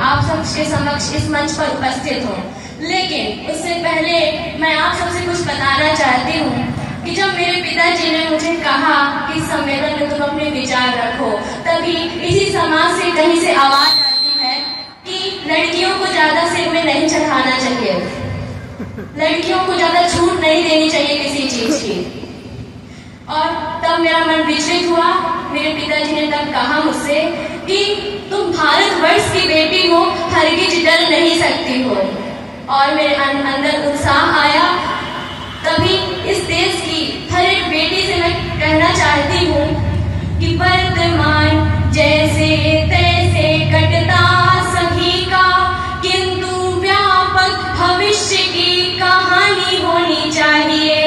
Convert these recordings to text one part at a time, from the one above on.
आप सबके समक्ष इस मंच पर उपस्थित हूँ। लेकिन उससे पहले मैं आप सबसे कुछ बताना चाहती हूँ कि जब मेरे पिताजी ने मुझे कहा कि सम्मेलन में तुम अपने विचार रखो, तभी इसी समाज से कहीं से आवाज आती है कि लड़कियों को ज्यादा सिर में नहीं चढ़ाना चाहिए, लड़कियों को ज्यादा छूट नहीं देनी चाहिए किसी चीज की। और तब मेरा मन विचलित हुआ। मेरे पिताजी ने तब कहा मुझसे कि तुम भारतवर्ष की बेटी हो, हरगिज डर नहीं सकती हो। और मेरे अंदर उत्साह आया। तभी इस देश की हर एक बेटी से मैं कहना चाहती हूँ कि वर्तमान जैसे तैसे कटता सभी का, किंतु व्यापक भविष्य की कहानी होनी चाहिए।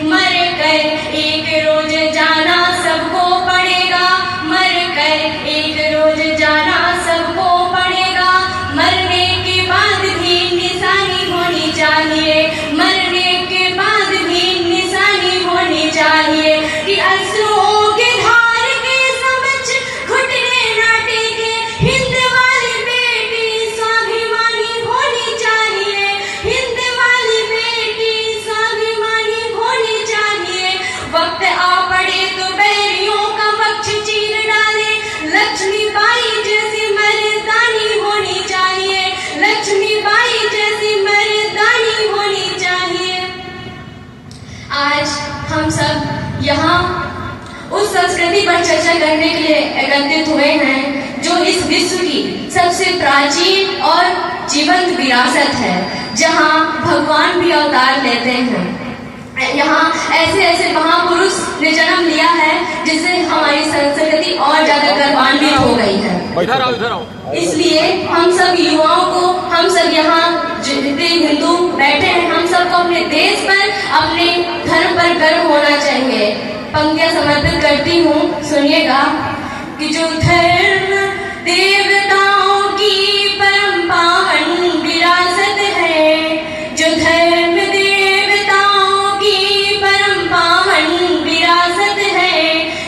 मर कर एक रोज जाना सबको पड़ेगा, मर कर एक रोज जाना सबको पड़ेगा। मरने के बाद भी निशानी होनी चाहिए, मरने के बाद भी निशानी होनी चाहिए कि अश्रुओं के धार के समझ घुटने ना टेके। हिंद वाली बेटी स्वाभिमानी होनी चाहिए, हिंद वाली बेटी स्वाभिमानी होनी चाहिए। वक्त आ पड़े तो बैरियों का वक्ष चीर डाले, लक्ष्मीबाई जैसी मर्दानी होनी चाहिए, लक्ष्मीबाई जैसी मर्दानी होनी चाहिए। आज हम सब यहाँ उस संस्कृति पर चर्चा करने के लिए एकत्रित हुए हैं जो इस विश्व की सबसे प्राचीन और जीवंत विरासत है, जहाँ भगवान भी अवतार लेते हैं। यहाँ ऐसे ऐसे महापुरुष ने जन्म लिया है जिससे हमारी संस्कृति और ज्यादा गौरवान्वित हो गई है। इधर आओ। इसलिए हम सब युवाओं को, हम सब यहाँ जितने हिंदू बैठे हैं, हम सबको अपने देश पर, अपने धर्म पर गर्व होना चाहिए। पंक्तियां समर्पित करती हूँ, सुनिएगा कि जो धर्म देवताओं की परम पावन विरासत है, जो धर्म देवताओं की परम पावन विरासत है,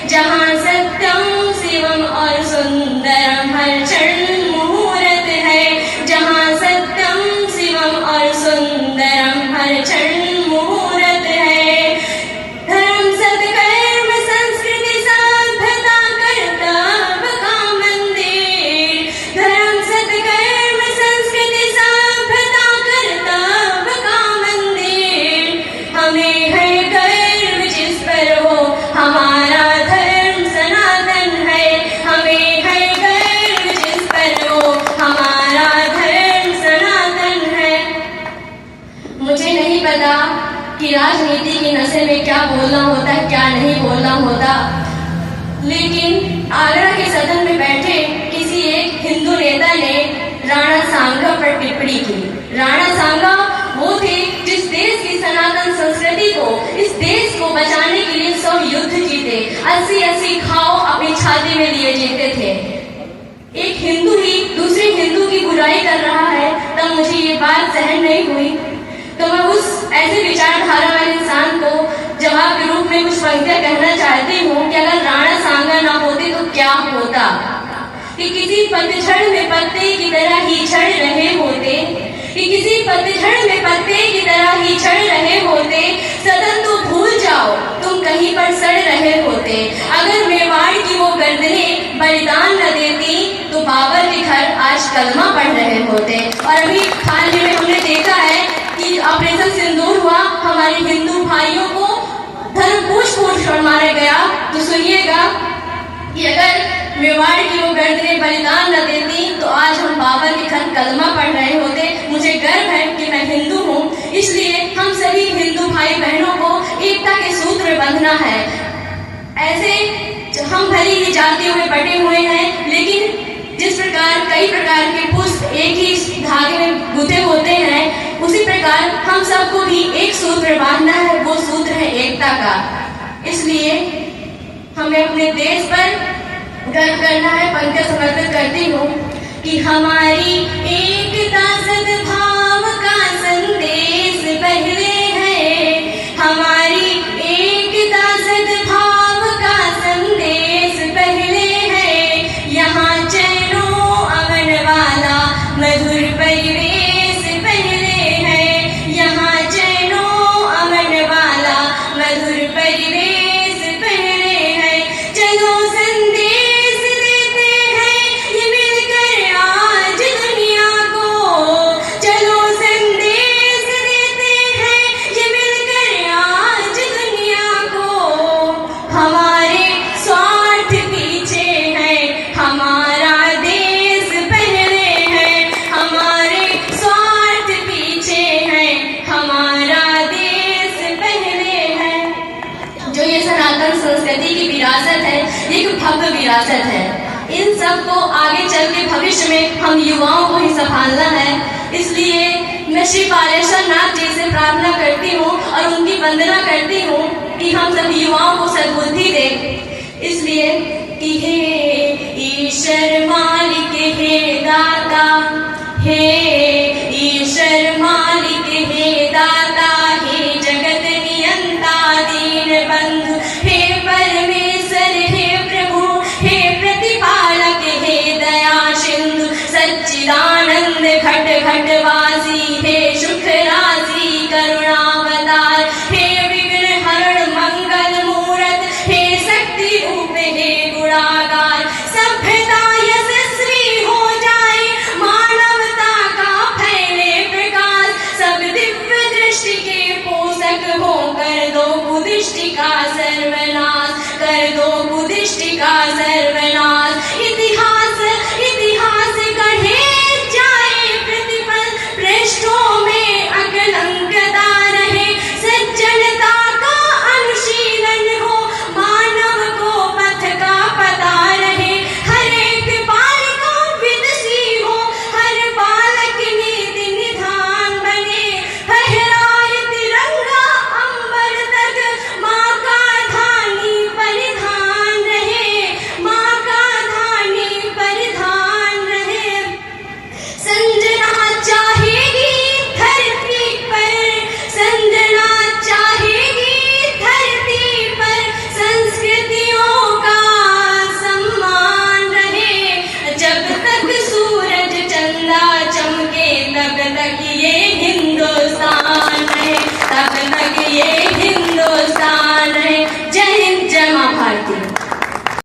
जहाँ सत्यम शिवम और सुंदरम हर क्षण मुहूर्त है, जहाँ सत्यम शिवम और सुंदरम हर क्षण मुहूर्त है। धर्म सत्कर्म संस्कृति सभ्यता कर्तव्य का मंदिर, धर्म सत्कर्म संस्कृति सभ्यता कर्तव्य का मंदिर। हमें है गर्व जिस पर हो हमारा धर्म सनातन है, हमें है गर्व जिस पर हो हमारा धर्म सनातन है। मुझे नहीं पता कि राजनीति के नशे में क्या बोलना होता है, क्या नहीं बोलना होता, लेकिन आगरा के सदन में बैठे किसी एक हिंदू नेता ने राणा सांगा पर टिप्पणी की। राणा सांगा वो थे जिस देश की सनातन संस्कृति को, इस देश को बचाने के लिए 100 युद्ध जीते, 80-80 घाव अपनी छाती में लिए जीते थे। एक हिंदू ही दूसरे हिंदू की बुराई कर रहा है, तब मुझे ये बात सहन नहीं हुई। तो मैं उस ऐसे विचारधारा वाले इंसान को जवाब के रूप में कुछ पंक्तियां कहना चाहती हूँ कि अगर राणा सांगा ना होते तो क्या होता, कि किसी पतझड़ में पत्ते की तरह ही झड़ रहे होते, कि किसी पतझड़ में पत्ते की तरह ही झड़ रहे होते। सदन तो भूल जाओ, तुम कहीं पर सड़ रहे होते। अगर मेवाड़ की वो गर्दनें बलिदान न देती तो बाबर के घर आज कलमा पढ़ रहे होते। और अभी हाल ही में हमने देखा है कि ऑपरेशन सिंदूर हुआ, हमारे हिंदू भाइयों को धर्म पूछ कर मारा गया। तो सुनिएगा कि अगर मेवाड़ की वो गर्दनें बलिदान न देती तो आज हम बाबर के घर कलमा पढ़ रहे होते। मुझे गर्व है कि मैं हिंदू हूँ, इसलिए हम सभी हिंदू भाई बहनों को एकता के सूत्र में बंधना है। ऐसे हम भले ही जातियों में बटे हुए हैं, लेकिन जिस प्रकार कई प्रकार के पुष्प एक ही धागे में गुथे होते हैं, उसी प्रकार हम सबको भी एक सूत्र बांधना है, वो सूत्र है एकता का। इसलिए हमें अपने देश पर गर्व करना है। पंक्तियां समर्पित करती हूँ कि हमारी एकता सद्भाव का संदेश पहले है, हमारी एकता सद्भाव का संदेश पहले है। यहाँ चैनो अमन वाला युवाओं को ही संभालना है। इसलिए मैं श्री बालेश्वर नाथ जी से प्रार्थना करती हूँ और उनकी वंदना करती हूँ कि हम सभी युवाओं को सद्बुद्धि दे। इसलिए कि हे ईश्वर मालिक हे दाता, हे ईश्वर मालिक हे दाता, हे जगत नियंता दीन बंधु, हे परमेश्वर हे प्रभु, हे प्रतिपालक हे दया सिंधु, सच्चिदानंद घट घट वासी, हे सुख राशि करुणा